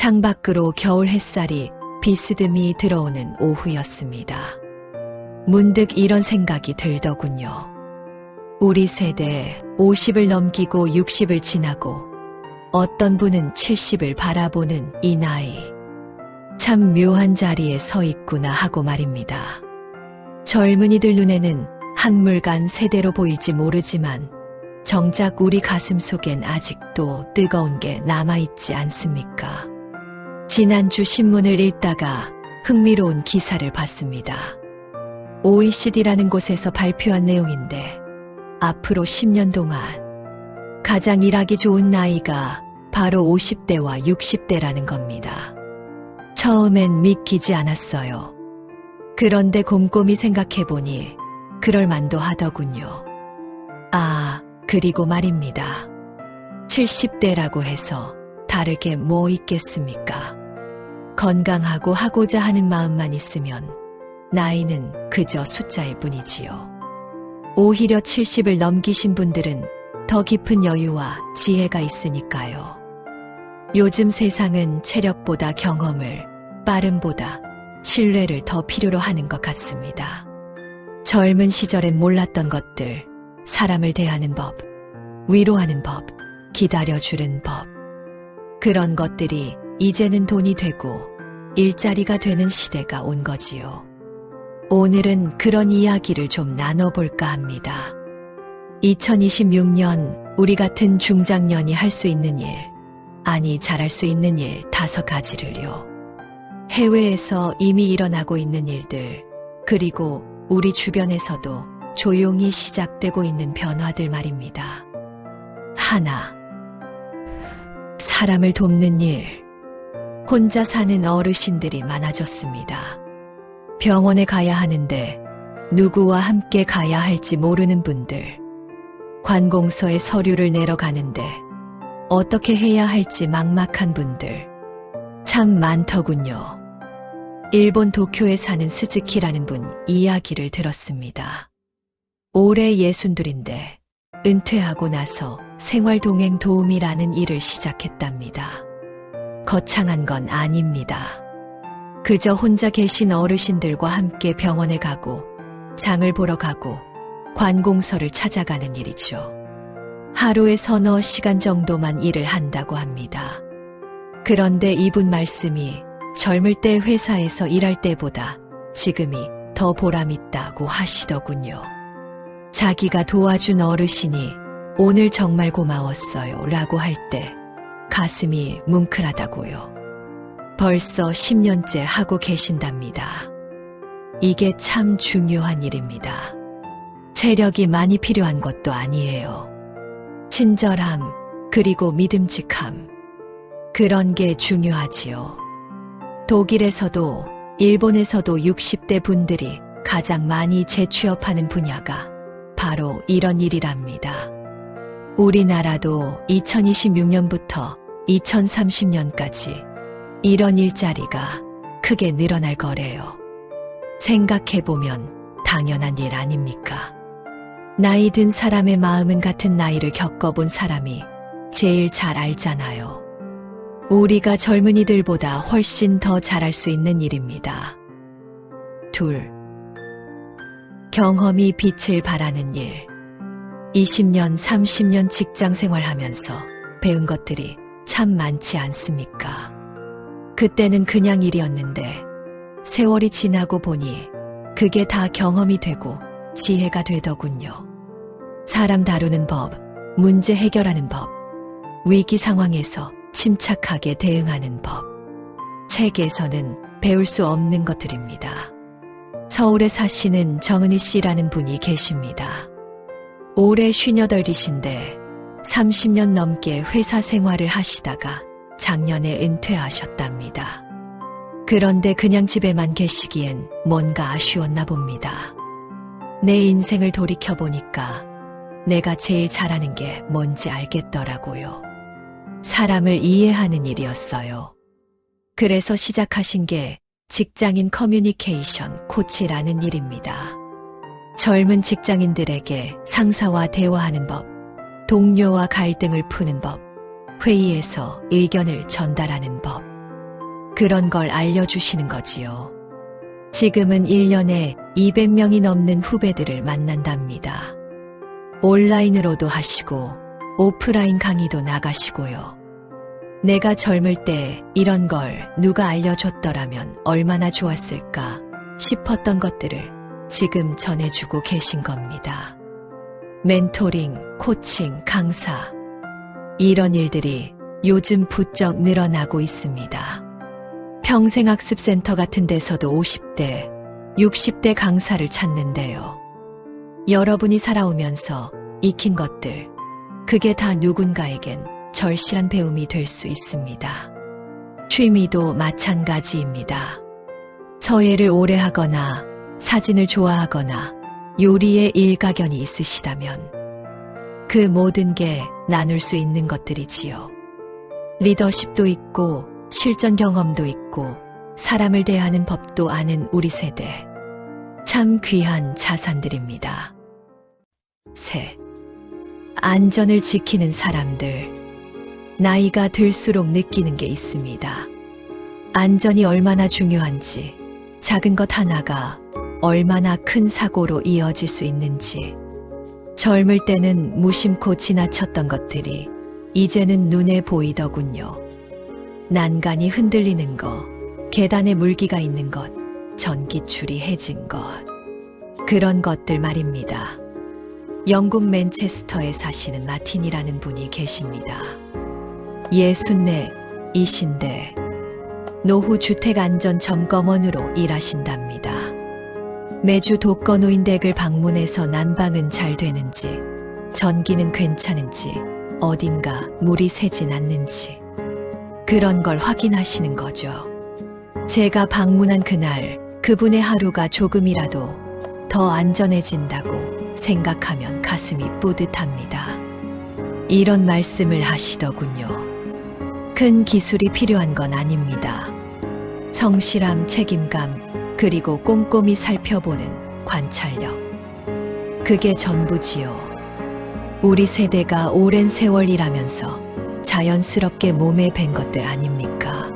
창밖으로 겨울 햇살이 비스듬히 들어오는 오후였습니다. 문득 이런 생각이 들더군요. 우리 세대 50을 넘기고 60을 지나고 어떤 분은 70을 바라보는 이 나이. 참 묘한 자리에 서 있구나 하고 말입니다. 젊은이들 눈에는 한물간 세대로 보일지 모르지만 정작 우리 가슴 속엔 아직도 뜨거운 게 남아있지 않습니까? 지난주 신문을 읽다가 흥미로운 기사를 봤습니다. OECD라는 곳에서 발표한 내용인데 앞으로 10년 동안 가장 일하기 좋은 나이가 바로 50대와 60대라는 겁니다. 처음엔 믿기지 않았어요. 그런데 곰곰이 생각해보니 그럴만도 하더군요. 그리고 말입니다. 70대라고 해서 다를 게 뭐 있겠습니까? 건강하고 하고자 하는 마음만 있으면 나이는 그저 숫자일 뿐이지요. 오히려 70을 넘기신 분들은 더 깊은 여유와 지혜가 있으니까요. 요즘 세상은 체력보다 경험을, 빠름보다 신뢰를 더 필요로 하는 것 같습니다. 젊은 시절엔 몰랐던 것들, 사람을 대하는 법, 위로하는 법, 기다려주는 법. 그런 것들이 이제는 돈이 되고 일자리가 되는 시대가 온 거지요. 오늘은 그런 이야기를 좀 나눠볼까 합니다. 2026년 우리 같은 중장년이 할 수 있는 일, 잘할 수 있는 일 5가지를요. 해외에서 이미 일어나고 있는 일들, 그리고 우리 주변에서도 조용히 시작되고 있는 변화들 말입니다. 하나, 사람을 돕는 일. 혼자 사는 어르신들이 많아졌습니다. 병원에 가야 하는데 누구와 함께 가야 할지 모르는 분들, 관공서에 서류를 내러 가는데 어떻게 해야 할지 막막한 분들, 참 많더군요. 일본 도쿄에 사는 스즈키라는 분 이야기를 들었습니다. 올해 62인데 은퇴하고 나서 생활동행 도우미라는 일을 시작했답니다. 거창한 건 아닙니다. 그저 혼자 계신 어르신들과 함께 병원에 가고 장을 보러 가고 관공서를 찾아가는 일이죠. 하루에 서너 시간 정도만 일을 한다고 합니다. 그런데 이분 말씀이 젊을 때 회사에서 일할 때보다 지금이 더 보람있다고 하시더군요. 자기가 도와준 어르신이 오늘 정말 고마웠어요 라고 할 때 가슴이 뭉클하다고요. 벌써 10년째 하고 계신답니다. 이게 참 중요한 일입니다. 체력이 많이 필요한 것도 아니에요. 친절함, 그리고 믿음직함. 그런 게 중요하지요. 독일에서도 일본에서도 60대 분들이 가장 많이 재취업하는 분야가 바로 이런 일이랍니다. 우리나라도 2026년부터 2030년까지 이런 일자리가 크게 늘어날 거래요. 생각해보면 당연한 일 아닙니까? 나이 든 사람의 마음은 같은 나이를 겪어본 사람이 제일 잘 알잖아요. 우리가 젊은이들보다 훨씬 더 잘할 수 있는 일입니다. 둘, 경험이 빛을 발하는 일. 20년, 30년 직장 생활하면서 배운 것들이 참 많지 않습니까? 그때는 그냥 일이었는데 세월이 지나고 보니 그게 다 경험이 되고 지혜가 되더군요. 사람 다루는 법, 문제 해결하는 법, 위기 상황에서 침착하게 대응하는 법. 책에서는 배울 수 없는 것들입니다. 서울에 사시는 정은희 씨라는 분이 계십니다. 올해 58이신데 30년 넘게 회사 생활을 하시다가 작년에 은퇴하셨답니다. 그런데 그냥 집에만 계시기엔 뭔가 아쉬웠나 봅니다. 내 인생을 돌이켜보니까 내가 제일 잘하는 게 뭔지 알겠더라고요. 사람을 이해하는 일이었어요. 그래서 시작하신 게 직장인 커뮤니케이션 코치라는 일입니다. 젊은 직장인들에게 상사와 대화하는 법, 동료와 갈등을 푸는 법, 회의에서 의견을 전달하는 법, 그런 걸 알려주시는 거지요. 지금은 1년에 200명이 넘는 후배들을 만난답니다. 온라인으로도 하시고 오프라인 강의도 나가시고요. 내가 젊을 때 이런 걸 누가 알려줬더라면 얼마나 좋았을까 싶었던 것들을 지금 전해주고 계신 겁니다. 멘토링, 코칭, 강사. 이런 일들이 요즘 부쩍 늘어나고 있습니다. 평생학습센터 같은 데서도 50대, 60대 강사를 찾는데요. 여러분이 살아오면서 익힌 것들, 그게 다 누군가에겐 절실한 배움이 될 수 있습니다. 취미도 마찬가지입니다. 서예를 오래 하거나 사진을 좋아하거나 요리에 일가견이 있으시다면 그 모든 게 나눌 수 있는 것들이지요. 리더십도 있고 실전 경험도 있고 사람을 대하는 법도 아는 우리 세대. 참 귀한 자산들입니다. 셋. 안전을 지키는 사람들. 나이가 들수록 느끼는 게 있습니다. 안전이 얼마나 중요한지, 작은 것 하나가 얼마나 큰 사고로 이어질 수 있는지. 젊을 때는 무심코 지나쳤던 것들이 이제는 눈에 보이더군요. 난간이 흔들리는 것, 계단에 물기가 있는 것, 전기줄이 해진 것. 그런 것들 말입니다. 영국 맨체스터에 사시는 마틴이라는 분이 계십니다. 64이신데 노후 주택안전점검원으로 일하신답니다. 매주 독거노인 댁을 방문해서 난방은 잘 되는지, 전기는 괜찮은지, 어딘가 물이 새진 않는지 그런 걸 확인하시는 거죠. 제가 방문한 그날 그분의 하루가 조금이라도 더 안전해진다고 생각하면 가슴이 뿌듯합니다. 이런 말씀을 하시더군요. 큰 기술이 필요한 건 아닙니다. 성실함, 책임감, 그리고 꼼꼼히 살펴보는 관찰력. 그게 전부지요. 우리 세대가 오랜 세월 일하면서 자연스럽게 몸에 밴 것들 아닙니까?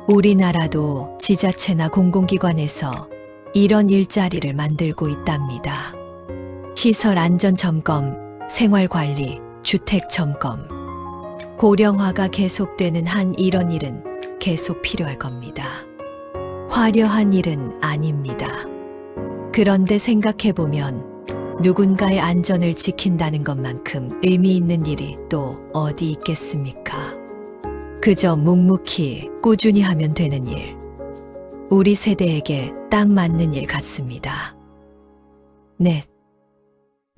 우리나라도 지자체나 공공기관에서 이런 일자리를 만들고 있답니다. 시설 안전 점검, 생활관리, 주택 점검. 고령화가 계속되는 한 이런 일은 계속 필요할 겁니다. 화려한 일은 아닙니다. 그런데 생각해보면 누군가의 안전을 지킨다는 것만큼 의미 있는 일이 또 어디 있겠습니까? 그저 묵묵히 꾸준히 하면 되는 일. 우리 세대에게 딱 맞는 일 같습니다. 넷.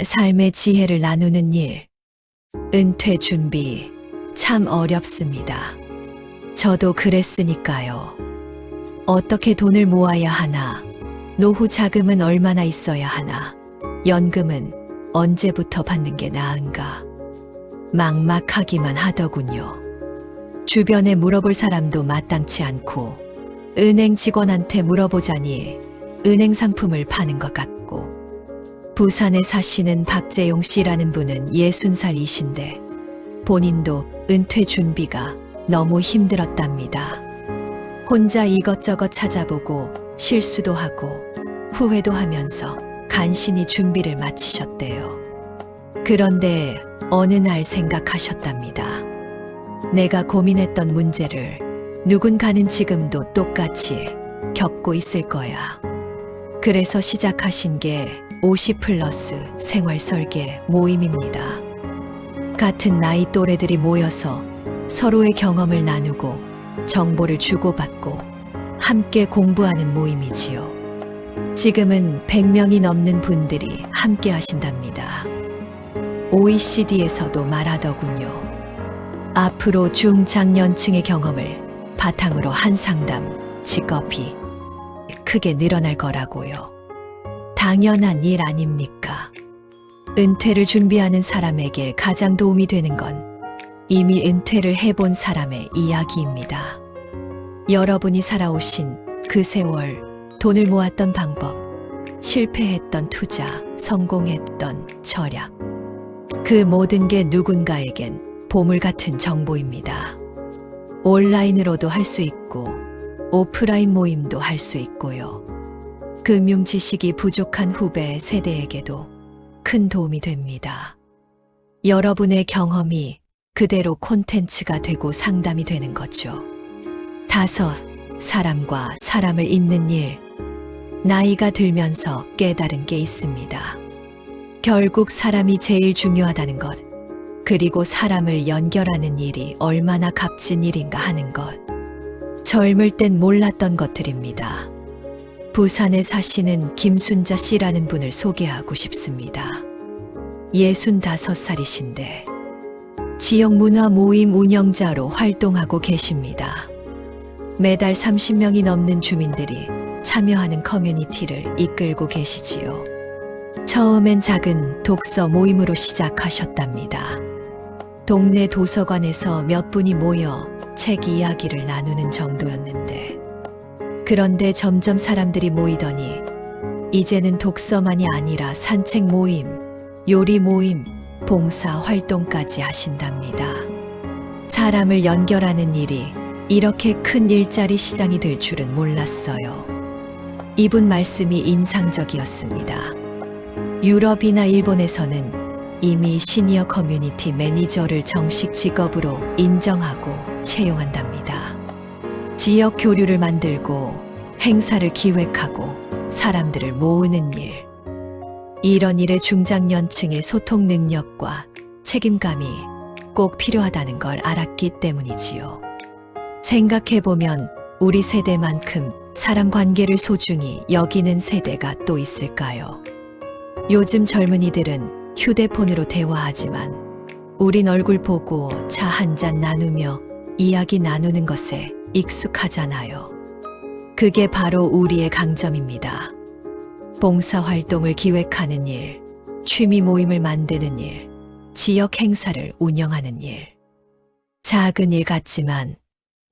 삶의 지혜를 나누는 일. 은퇴 준비 참 어렵습니다. 저도 그랬으니까요. 어떻게 돈을 모아야 하나? 노후 자금은 얼마나 있어야 하나? 연금은 언제부터 받는 게 나은가? 막막하기만 하더군요. 주변에 물어볼 사람도 마땅치 않고 은행 직원한테 물어보자니 은행 상품을 파는 것 같고 부산에 사시는 박재용 씨라는 분은 60살이신데 본인도 은퇴 준비가 너무 힘들었답니다. 혼자 이것저것 찾아보고 실수도 하고 후회도 하면서 간신히 준비를 마치셨대요. 그런데 어느 날 생각하셨답니다. 내가 고민했던 문제를 누군가는 지금도 똑같이 겪고 있을 거야. 그래서 시작하신 게 50+ 생활 설계 모임입니다. 같은 나이 또래들이 모여서 서로의 경험을 나누고 정보를 주고받고 함께 공부하는 모임이지요. 지금은 100명이 넘는 분들이 함께 하신답니다. OECD에서도 말하더군요. 앞으로 중장년층의 경험을 바탕으로 한 상담, 직업이 크게 늘어날 거라고요. 당연한 일 아닙니까? 은퇴를 준비하는 사람에게 가장 도움이 되는 건 이미 은퇴를 해본 사람의 이야기입니다. 여러분이 살아오신 그 세월, 돈을 모았던 방법, 실패했던 투자, 성공했던 절약. 그 모든 게 누군가에겐 보물 같은 정보입니다. 온라인으로도 할 수 있고 오프라인 모임도 할 수 있고요. 금융 지식이 부족한 후배 세대에게도 큰 도움이 됩니다. 여러분의 경험이 그대로 콘텐츠가 되고 상담이 되는 거죠. 5. 사람과 사람을 잇는 일. 나이가 들면서 깨달은 게 있습니다. 결국 사람이 제일 중요하다는 것, 그리고 사람을 연결하는 일이 얼마나 값진 일인가 하는 것. 젊을 땐 몰랐던 것들입니다. 부산에 사시는 김순자 씨라는 분을 소개하고 싶습니다. 65살이신데 지역 문화 모임 운영자로 활동하고 계십니다. 매달 30명이 넘는 주민들이 참여하는 커뮤니티를 이끌고 계시지요. 처음엔 작은 독서 모임으로 시작하셨답니다. 동네 도서관에서 몇 분이 모여 책 이야기를 나누는 정도였는데, 그런데 점점 사람들이 모이더니 이제는 독서만이 아니라 산책 모임, 요리 모임, 봉사 활동까지 하신답니다. 사람을 연결하는 일이 이렇게 큰 일자리 시장이 될 줄은 몰랐어요. 이분 말씀이 인상적이었습니다. 유럽이나 일본에서는 이미 시니어 커뮤니티 매니저를 정식 직업으로 인정하고 채용한답니다. 지역 교류를 만들고 행사를 기획하고 사람들을 모으는 일. 이런 일에 중장년층의 소통 능력과 책임감이 꼭 필요하다는 걸 알았기 때문이지요. 생각해보면 우리 세대만큼 사람 관계를 소중히 여기는 세대가 또 있을까요? 요즘 젊은이들은 휴대폰으로 대화하지만 우린 얼굴 보고 차 한 잔 나누며 이야기 나누는 것에 익숙하잖아요. 그게 바로 우리의 강점입니다. 봉사활동을 기획하는 일, 취미 모임을 만드는 일, 지역 행사를 운영하는 일. 작은 일 같지만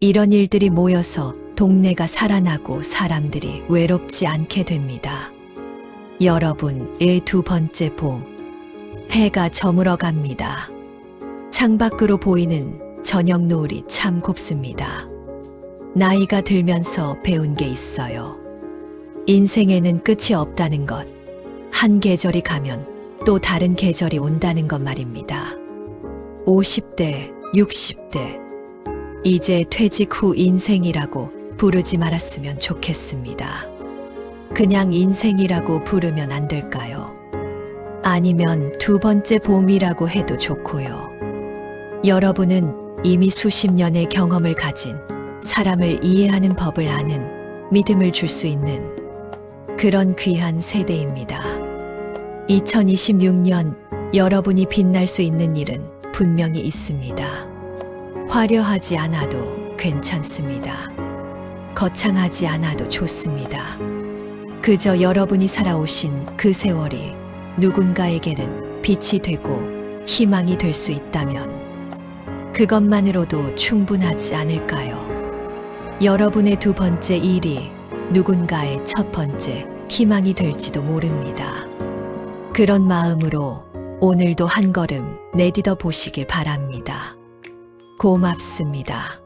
이런 일들이 모여서 동네가 살아나고 사람들이 외롭지 않게 됩니다. 여러분의 2번째 봄. 해가 저물어 갑니다. 창밖으로 보이는 저녁 노을이 참 곱습니다. 나이가 들면서 배운 게 있어요. 인생에는 끝이 없다는 것. 한 계절이 가면 또 다른 계절이 온다는 것 말입니다. 50대, 60대. 이제 퇴직 후 인생이라고 부르지 말았으면 좋겠습니다. 그냥 인생이라고 부르면 안 될까요? 아니면 2번째 봄이라고 해도 좋고요. 여러분은 이미 수십 년의 경험을 가진, 사람을 이해하는 법을 아는, 믿음을 줄 수 있는 그런 귀한 세대입니다. 2026년 여러분이 빛날 수 있는 일은 분명히 있습니다. 화려하지 않아도 괜찮습니다. 거창하지 않아도 좋습니다. 그저 여러분이 살아오신 그 세월이 누군가에게는 빛이 되고 희망이 될 수 있다면 그것만으로도 충분하지 않을까요? 여러분의 2번째 일이 누군가의 1번째 희망이 될지도 모릅니다. 그런 마음으로 오늘도 한 걸음 내딛어 보시길 바랍니다. 고맙습니다.